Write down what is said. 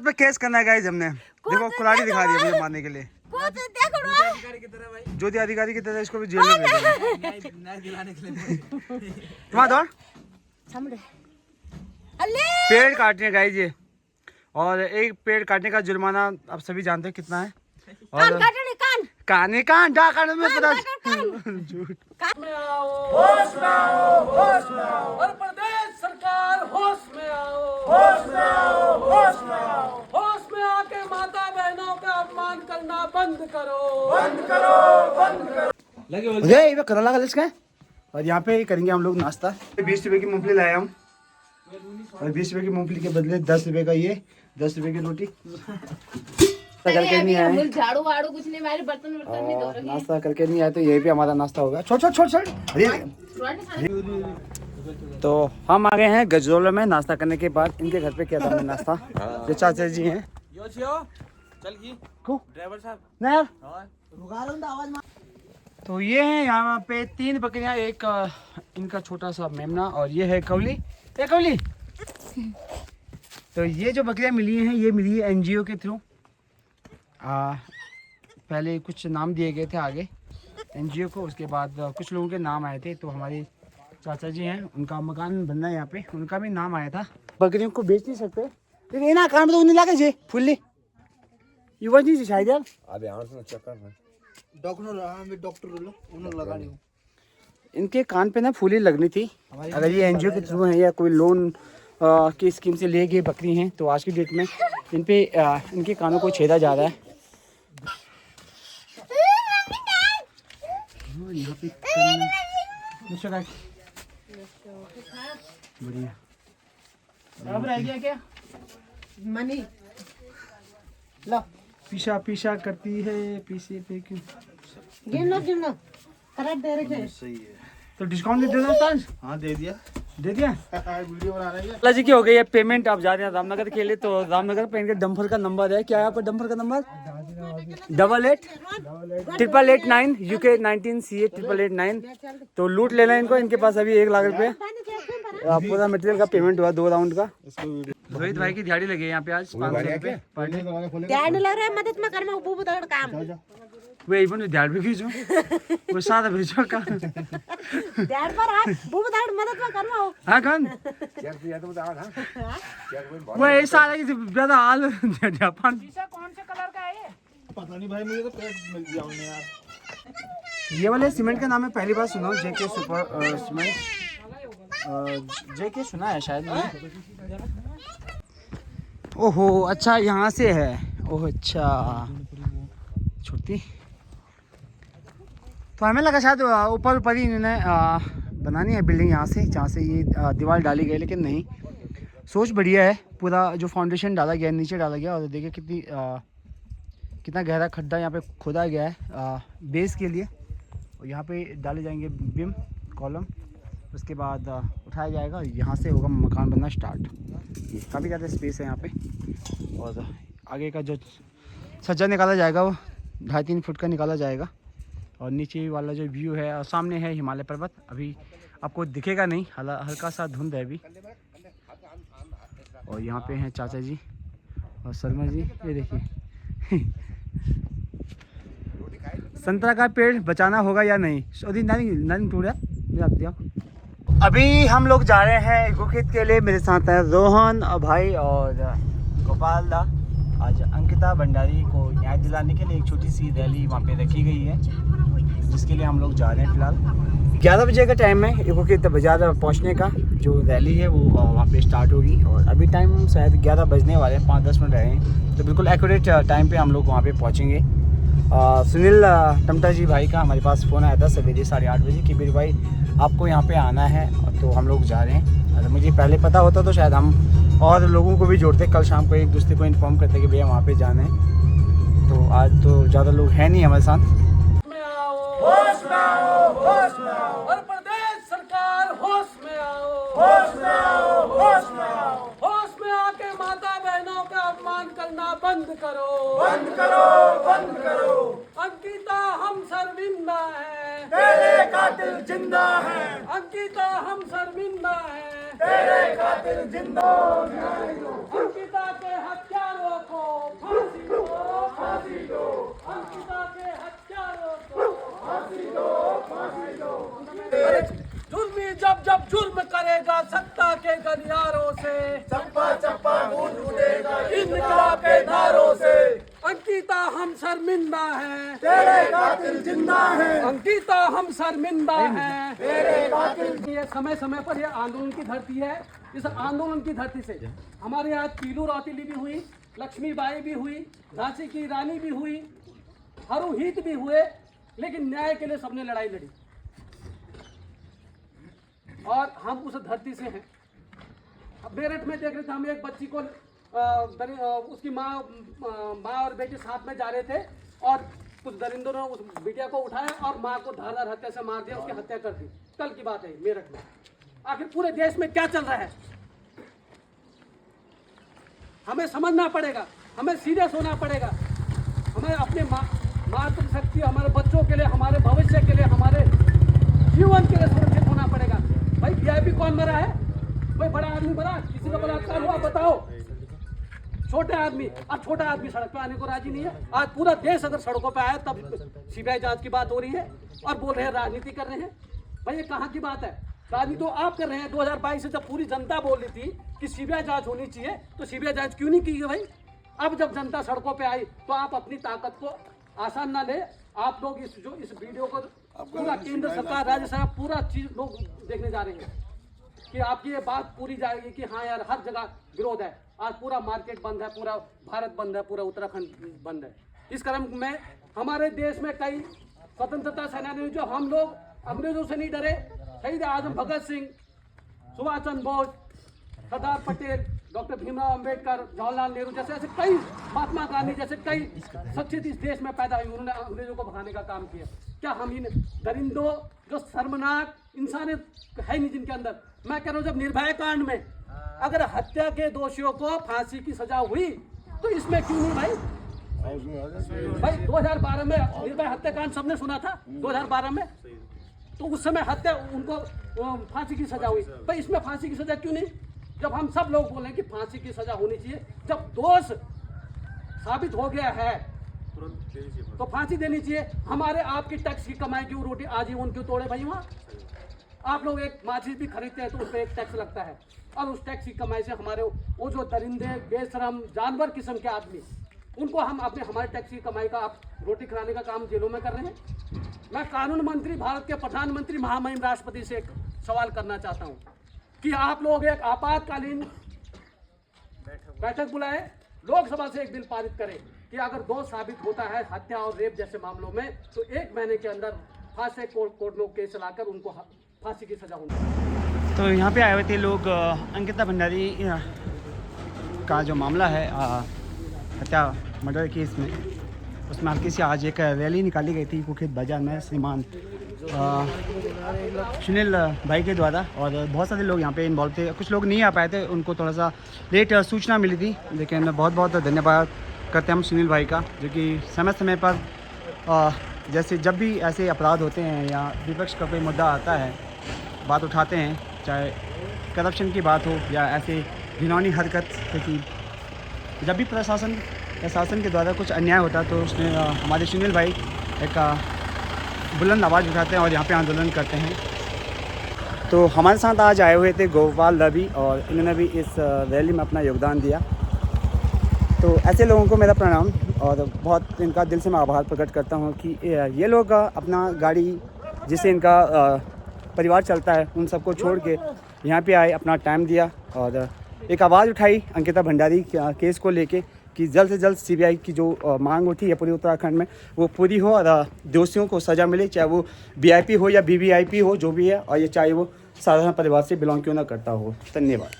पे केस करना है गाइस हमने। देखो कुल्हाड़ी दिखा रही है मुझे मारने के लिए। ज्योति अधिकारी की तरह इसको भी जेल में भेज दो। पेड़ काटने गाइस ये, और एक पेड़ काटने का जुर्माना आप सभी जानते हैं कितना है। और कान कान में पता झूठ। होश में आओ, होश में आओ। उत्तर प्रदेश सरकार होश में आओ, होश में आओ, होश में आओ। होश में आके माता बहनों का अपमान करना बंद करो, बंद करो, बंद करो। लगे करना लगा इसका। और यहाँ पे करेंगे हम लोग नाश्ता। 20 रुपए की मूंगफली लाया हूँ, और 20 रुपए की मूंगफली के बदले 10 रुपए का ये 10 रुपए की रोटी। करके नहीं आए, झाड़ू वाड़ू कुछ नहीं, हमारे बर्तन नहीं धो रहे हैं। नाश्ता करके नहीं आए तो यही पे हमारा नाश्ता होगा। छोड़ छोड़ छोड़ छोड़। तो हम आ गए हैं गजरोला में नाश्ता करने के बाद। इनके घर पे किया था हमने नाश्ता। जो चाचा जी हैं। ड्राइवर साहब तो ये है यहाँ पे 3 बकरियां, एक इनका छोटा सा मेमना, और ये है कवली। कवली। तो ये जो बकरियां मिली हैं ये मिली है एनजीओ के थ्रू। पहले कुछ नाम दिए गए थे आगे एनजीओ को, उसके बाद कुछ लोगों के नाम आए थे। तो हमारे चाचा जी हैं, उनका मकान बनना है यहाँ पे, उनका भी नाम आया था। बकरियों को बेच नहीं सकते लेकिन ना काम तो उन्हें लागे जे फुल्ली युवा जी शायद यार अबे डॉक्टर इनके कान पे ना फूली लगनी थी। अगर ये एनजीओ के थ्रू है या कोई लोन की स्कीम से लिए गए बकरी हैं तो आज की डेट में इन पे इनके कानों को छेदा जा रहा है। यहाँ पे बढ़िया अब रह गया क्या मनी लो पीछा पीछा करती है पीछे पे क्यों गिनो करेक्ट दे रहे सही है। तो डिस्काउंट दे देना ताज। हाँ दे दिया वीडियो बना रही है। जी की हो गई है पेमेंट। आप जा रहे हैं रामनगर के लिए, तो रामनगर पे इनके डंपर का नंबर है। क्या है आपका डंपर का नंबर? 888889 UK 19 CA 8889। तो लूट लेना इनको, इनके पास अभी 1 लाख रुपए पूरा मटेरियल का पेमेंट हुआ 2 राउंड का। रोहित भाई की दिहाड़ी लगी है यहाँ पे आज 500 रुपए। दिहाड़ी लग रहा है, मदद में करना ऊपर उधर काम वो इवन दिहाड़ी भी खींचो वो सादा भेजो का दिहाड़ी पर हाथ ऊपर उधर मदद में करना हो। हाँ कौन वो ऐसा है कि ज्यादा हाल जापान। कौन से कलर का है ये? पता नहीं भाई, मुझे तो पेट मिल गया यार। ये वाले सीमेंट का नाम है पहली बार सुना हूँ। जेके सुपर सीमेंट जेके सुना है शायद मैंने। ओहो अच्छा यहाँ से है। ओह अच्छा छोटी तो हमें लगा शायद ऊपर ऊपर ही इन्होंने बनानी है बिल्डिंग यहाँ से, जहाँ से ये दीवार डाली गई, लेकिन नहीं। सोच बढ़िया है। पूरा जो फाउंडेशन डाला गया है नीचे डाला गया, और देखिए कितना गहरा खड्डा यहाँ पे खोदा गया है बेस के लिए। और यहाँ पे डाले जाएंगे बीम कॉलम, उसके बाद उठाया जाएगा और यहाँ से होगा मकान बनना स्टार्ट। ये काफ़ी ज़्यादा स्पेस है यहाँ पे। और आगे का जो सज्जा निकाला जाएगा वो 2.5-3 फुट का निकाला जाएगा। और नीचे वाला जो व्यू है और सामने है हिमालय पर्वत। अभी आपको दिखेगा नहीं, हल्का सा धुंध है अभी। और यहाँ पे हैं चाचा जी और शर्मा जी। ये देखिए संतरा का पेड़ बचाना होगा या नहीं? अभी हम लोग जा रहे हैं गुखित के लिए। मेरे साथ हैं रोहन और भाई और गोपाल दा। आज अंकिता भंडारी को न्याय दिलाने के लिए एक छोटी सी रैली वहाँ पे रखी गई है, जिसके लिए हम लोग जा रहे हैं। फिलहाल 11 बजे का टाइम है गुखित बाजार पहुँचने का। जो रैली है वो वहाँ पे स्टार्ट होगी, और अभी टाइम शायद 11 बजने वाले हैं, 5-10 मिनट रहे हैं। तो बिल्कुल एक्यूरेट टाइम पे हम लोग वहाँ पे पहुँचेंगे। सुनील टमटा जी भाई का हमारे पास फ़ोन आया था सवेरे 8:30 बजे कि मेरे भाई आपको यहाँ पे आना है, तो हम लोग जा रहे हैं। अगर मुझे पहले पता होता तो शायद हम और लोगों को भी जोड़ते, कल शाम को एक दूसरे को इन्फॉर्म करते कि भैया वहाँ पे जाना है। तो आज तो ज़्यादा लोग हैं नहीं हमारे साथ। होश में आओ, होश में आओ। उत्तर प्रदेश सरकार होश में आओ, होश में आओ, होश में आओ। होश में आके माता बहनों का अपमान करना बंद करो, बंद करो, बंद करो। अंकिता हम शर्मिंदा हैं, तेरे कातिल जिंदा हैं। अंकिता हम शर्मिंदा हैं, तेरे कातिल जिंदा हैं। अंकिता के हत्यारों इनकलाब के नारों से। अंकिता हम शर्मिंदा हैं, तेरे कातिल जिंदा हैं। अंकिता हम शर्मिंदा हैं, तेरे कातिल। ये समय समय पर ये आंदोलन की धरती है। इस आंदोलन की धरती से हमारे यहाँ पीलू रौतेली भी हुई, लक्ष्मीबाई भी हुई, झांसी की रानी भी हुई, हरुहित भी हुए, लेकिन न्याय के लिए सबने लड़ाई लड़ी और हम उस धरती से हैं। मेरठ में देख रहे थे हम, एक बच्ची को उसकी माँ और बेटी साथ में जा रहे थे और कुछ दरिंदों ने उस बिटिया को उठाया और माँ को धारदार हत्या से मार दिया, उसकी हत्या कर दी। कल की बात है मेरठ में। आखिर पूरे देश में क्या चल रहा है, हमें समझना पड़ेगा, हमें सीरियस होना पड़ेगा। हमें अपने मातृशक्ति, हमारे बच्चों के लिए, हमारे भविष्य के लिए, हमारे जीवन के लिए सुरक्षित होना पड़ेगा। भाई वीआईपी कौन मरा है? कोई बड़ा आदमी मरा? किसी का बलात्कार हुआ? बताओ। छोटे आदमी, आज छोटा आदमी सड़क पे आने को राजी नहीं है। आज पूरा देश अगर सड़कों पे आया तब सीबीआई जांच की बात हो रही है और बोल रहे हैं राजनीति कर रहे हैं। भाई ये कहाँ की बात है? राजनीति तो आप कर रहे हैं। 2022 से जब पूरी जनता बोल रही थी कि सीबीआई जांच होनी चाहिए, तो सीबीआई जांच क्यों नहीं की है भाई? अब जब जनता सड़कों पे आई तो आप अपनी ताकत को आसान ना ले। आप लोग इस वीडियो को पूरा केंद्र सरकार, राज्य सरकार, पूरा चीज लोग देखने जा रहे हैं कि आपकी ये बात पूरी जाएगी कि हाँ यार हर जगह विरोध है। आज पूरा मार्केट बंद है, पूरा भारत बंद है, पूरा उत्तराखंड बंद है। इस क्रम में हमारे देश में कई स्वतंत्रता सेनानी, जो हम लोग अंग्रेजों से नहीं डरे, शहीद आजम भगत सिंह, सुभाष चंद्र बोस, सरदार पटेल, डॉक्टर भीमराव अंबेडकर, जवाहरलाल नेहरू जैसे ऐसे कई, महात्मा गांधी जैसे कई शख्सियत इस देश में पैदा हुई, उन्होंने अंग्रेजों को भगाने का काम किया। क्या हम इन दरिंदों, जो शर्मनाक इंसानियत है नहीं जिनके अंदर, मैं कह रहा हूँ जब निर्भया कांड में अगर हत्या के दोषियों को फांसी की सजा हुई तो इसमें क्यों नहीं भाई? भाई 2012 में निर्भया हत्याकांड सबने सुना था 2012 में, तो उस समय हत्या उनको फांसी की सजा हुई। भाई इसमें फांसी की सजा क्यों नहीं? जब हम सब लोग बोले कि फांसी की सजा होनी चाहिए, जब दोष साबित हो गया है तो फांसी देनी चाहिए। हमारे आपकी टैक्स की कमाई की रोटी आजीवन क्यों तोड़े भाई? वहाँ आप लोग एक माचिस भी खरीदते हैं तो उस पर एक टैक्स लगता है और उस टैक्स की कमाई से हमारे वो जो दरिंदे, बेशरम, जानवर किस्म के आदमी, उनको हम अपने हमारे टैक्स की कमाई का आप रोटी खिलाने का काम जेलों में कर रहे हैं। मैं कानून मंत्री, भारत के प्रधानमंत्री, महामहिम राष्ट्रपति से एक सवाल करना चाहता हूँ कि आप लोग एक आपातकालीन बैठक बुलाए, लोकसभा से एक बिल पारित करें कि अगर दोष साबित होता है हत्या और रेप जैसे मामलों में तो 1 महीने के अंदर फांसी कोर्ट लोग केस चलाकर उनको फांसी की सजा होनी। तो यहाँ पे आए हुए थे लोग अंकिता भंडारी का जो मामला है हत्या मर्डर केस में, उसमें हल्की सी आज एक रैली निकाली गई थी कुखेत बाजार में श्रीमान सुनील भाई के द्वारा, और बहुत सारे लोग यहाँ पे इन्वॉल्व थे। कुछ लोग नहीं आ पाए थे, उनको थोड़ा सा लेट सूचना मिली थी, लेकिन बहुत बहुत धन्यवाद करते हैं हम सुनील भाई का, जो कि समय समय पर जैसे जब भी ऐसे अपराध होते हैं या विपक्ष का कोई मुद्दा आता है, बात उठाते हैं, चाहे करप्शन की बात हो या ऐसे घिनौनी हरकत, क्योंकि जब भी प्रशासन या शासन के द्वारा कुछ अन्याय होता है तो उसमें हमारे सुनील भाई एक बुलंद आवाज़ उठाते हैं और यहाँ पे आंदोलन करते हैं। तो हमारे साथ आज आए हुए थे गोपाल रवि, और इन्होंने भी इस रैली में अपना योगदान दिया। तो ऐसे लोगों को मेरा प्रणाम और बहुत इनका दिल से मैं आभार प्रकट करता हूँ कि ये लोग अपना गाड़ी जिससे इनका परिवार चलता है उन सबको छोड़ के यहाँ पे आए, अपना टाइम दिया और एक आवाज़ उठाई अंकिता भंडारी केस को लेके कि जल्द से जल्द सीबीआई की जो मांग उठी है पूरे उत्तराखंड में वो पूरी हो और दोषियों को सज़ा मिले, चाहे वो वीआईपी हो या वीवीआईपी हो, जो भी है, और ये चाहे वो साधारण परिवार से बिलोंग क्यों ना करता हो। धन्यवाद।